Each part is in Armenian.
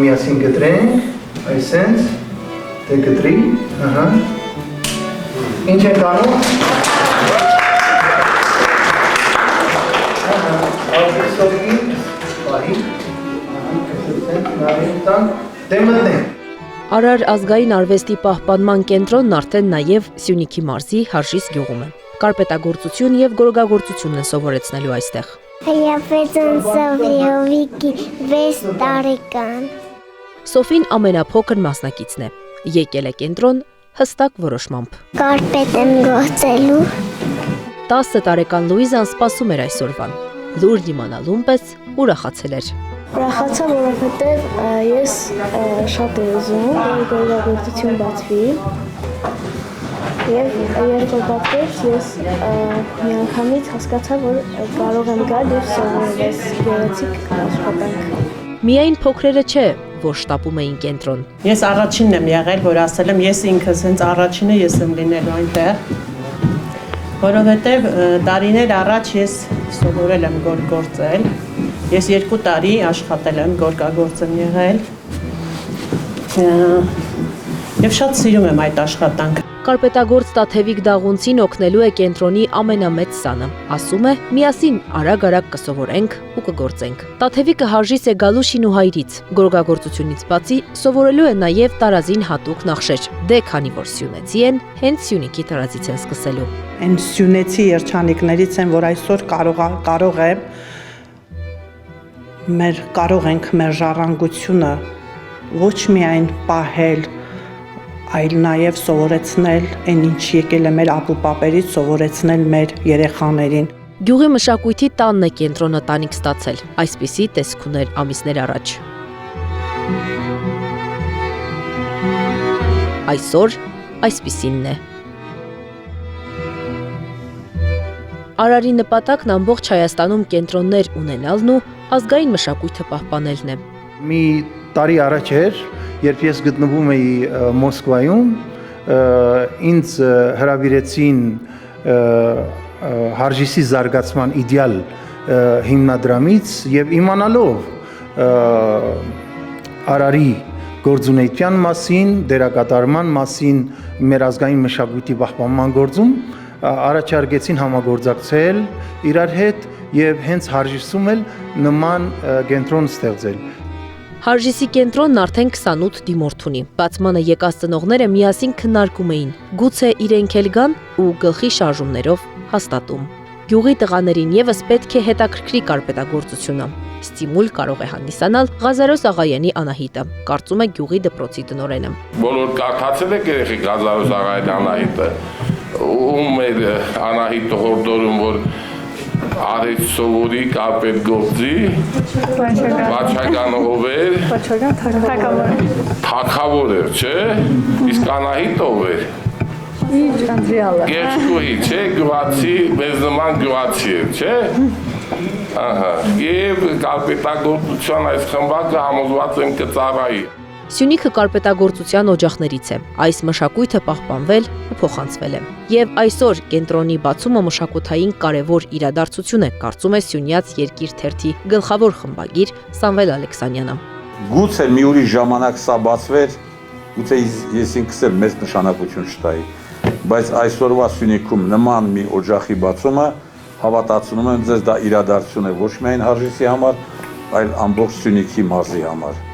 միասին գտրենք, այսենց, դե գտրի, ինչ ենք անում, Սովի, պահի, դե մտնենք։ Արար ազգային արվեստի պահպանման կենտրոնն արդեն նաև Սյունիքի մարզի Հարժիս գյուղում է։ Կարպետագործություն եւ գորգագործություն են սովորեցնելու այստեղ։ Հայապետան Սովիովիկի 6 տարեկան։ Սոֆին ամենափոքր մասնակիցն է։ Եկել է կենտրոն հստակ որոշմամբ։ Կարպետ եմ գործելու։ 10 տարեկան Լուիզան սպասում էր այսօրվան։ Լուրջ իմանալուն պես ուրախացել էր։ Ուրախացա, որովհետև ես շատ եմ ուզում, որ գորգագործություն բացվի։ Եվ երկու բացվեց ես միանգամից հասկացա, որ կարող եմ գալ եւ սովորել այս գեղեցիկ աշխատանքը։ Միայն փոքրերը չէ, որ շտապում էին կենտրոն։ Ես առաջինն եմ եղել, որ ասել եմ, ես ինքս հենց առաջինը ես եմ լինելու այնտեղ, որովհետև տարիներ առաջ ես սովորել եմ գործել։ Ես 2 տարի աշխատել եմ, գորգագործ եմ եղել եւ շատ սիրում եմ այդ աշխատանքը։ Կարպետագործ Տաթևիկ Դաղունցին օգնելու է կենտրոնի ամենամեծ սանը։ Ասում է՝ միասին արագ-արագ կսովորենք ու կգործենք։ Տաթևիկը Հարժիս է գալու շինուհայրից։ Գորգագործությունից բացի սովորելու է նաև տարազին հատուկ նախշեր։ Դե քանի որ սյունեցի են, հենց Սյունիքի տարածից են սկսելու։ Այն սյունեցի երջանիկներից են, որ այսօր կարող ենք մեր ժառանգությունը ոչ միայն պահել, այլ նաև սովորեցնել այն ինչ եկել է մեր ապուպապերից, սովորեցնել մեր երեխաներին։ Գյուղի մշակույթի տանն է կենտրոնը տանիք ստացել, այսպիսի տեսք ուներ ամիսներ առաջ։ Այսօր այսպիսինն է։ Արարի նպատակն ամբողջ Հայաստանում կենտրոններ ունենալն ու ազգային մշակույթը պահպանելն է։ Մի տարի առաջ էր, երբ ես գտնվում էի Մոսկվայում, ինձ հրավիրեցին Հարժիսի զարգացման իդեալ հիմնադրամից եւ իմանալով Արարի գործունեության մասին, դերակատարման մասին մեր ազգային մշակույթի պահպանման գործում առաջարկեցին համագործակցել իրար հետ եւ հենց Հարժիսում էլ նման կենտրոն ստեղծել։ Հարժիսի կենտրոնն արդեն 28 դիմորդ ունի։ Բացմանը եկած ծնողները միասին քննարկում էին, գուցե իրենք էլ գան ու գլխի շարժումներով հաստատում։ Գյուղի տղաներին եւս պետք է հետաքրքրի կարպետագործությունը։ Ստիմուլ կարող է հանդիսանալ Ղազարոս Աղայանի Անահիտը, կարծում է գյուղի դպրոցի տնօրենը։ Բոլոր կարդացել եք երեխեք Ղազարոս Աղայանի Անահիտը, ում էր Անահիտը հորդորում, որ արեց սովորի կարպետ գործի, Վաչագանը ով էր, թագավոր էր, չէ, իսկ Անահիտը ով էր, գեղցկուհի, չէ, գյուղացի, մեզ նման գյուղացի էր, չէ, և կարպետագործության այս խմբակը համոզված եմ կծառայի։ Սյունիքը կարպետագործության օջախներից է, այս մշակույթը պահպանվել ու փոխանցվել է։ Եվ այսօր կենտրոնի բացումը մշակութային կարևոր իրադարձություն է, կարծում է Սյունյաց Երկիր թերթի գլխավոր խմբագիր Սամվել Ալեքսանյանը։ Գուցե մի ուրիշ ժամանակ սա բացվեր, գուցե ես ինքս էլ մեծ նշանակություն չտայի, բայց այսօրվա Սյունիքում նման մի օջախի բացումը հավատացնում եմ ձեզ դա իրադարձություն է ոչ միայն Հարժիսի համար, այլ ամբողջ Սյունիքի մարզի համար։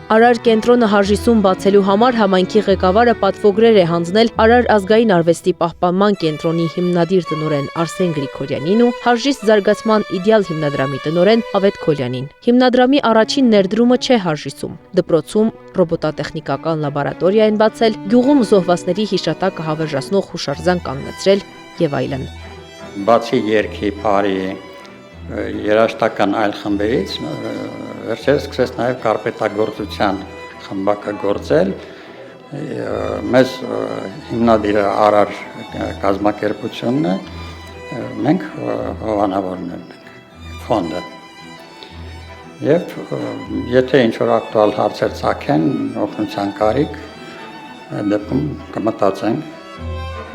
Արար կենտրոնը Հարժիսում բացելու համար համայնքի ղեկավարը պատվոգրեր է հանձնել Արար ազգային արվեստի պահպանման կենտրոնի հիմնադիր տնօրեն Արսեն Գրիգորյանին ու Հարժիս զարգացման իդեալ հիմնադրամի տնօրեն Ավետ Քոլյանին։ Հիմնադրամի առաջին ներդրումը չէ Հարժիսում։ Դպրոցում ռոբոտատեխնիկական լաբորատորիա են բացել, գյուղում զոհվածների հիշատակը հավերժացնող հուշարձան կանգնեցրել եւ այլն։ Բացի երգի, բարի, երաժշտական այլ խմբերից վերջերս սկսեց նաև կարպետագործության խմբակը գործել։ Մեզ հիմնադիրը Արար կազմակերպությունն է, մենք հովանավորն ենք, ֆոնդը։ Եվ եթե ինչ-որ ակտուալ հարցեր ծագեն, օգնության կարիք, դեպքում կմտածենք։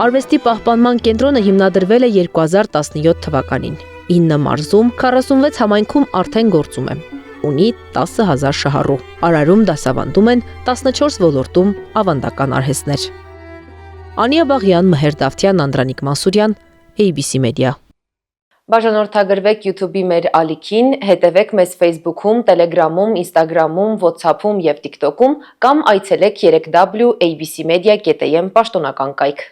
Արվեստի պահպանման կենտրոնը հիմնադրվել է 2017 թվականին։ 9 մարզում, 46 համայնքում արդեն գործում է։ ունի 10,000 շահառու։ Արարում դասավանդում են 14 ոլորտում ավանդական արհեստներ։ Անիա Բաղյան, Մհեր Դավթյան, Անդրանիկ Մանսուրյան, ABC Media։ Բաժանորդագրվեք YouTube-ի մեր ալիքին, հետևեք մեզ Facebook-ում, Telegram-ում, Instagram-ում, WhatsApp-ում եւ TikTok-ում կամ այցելեք 3w abcmedia.am պաշտոնական կայք։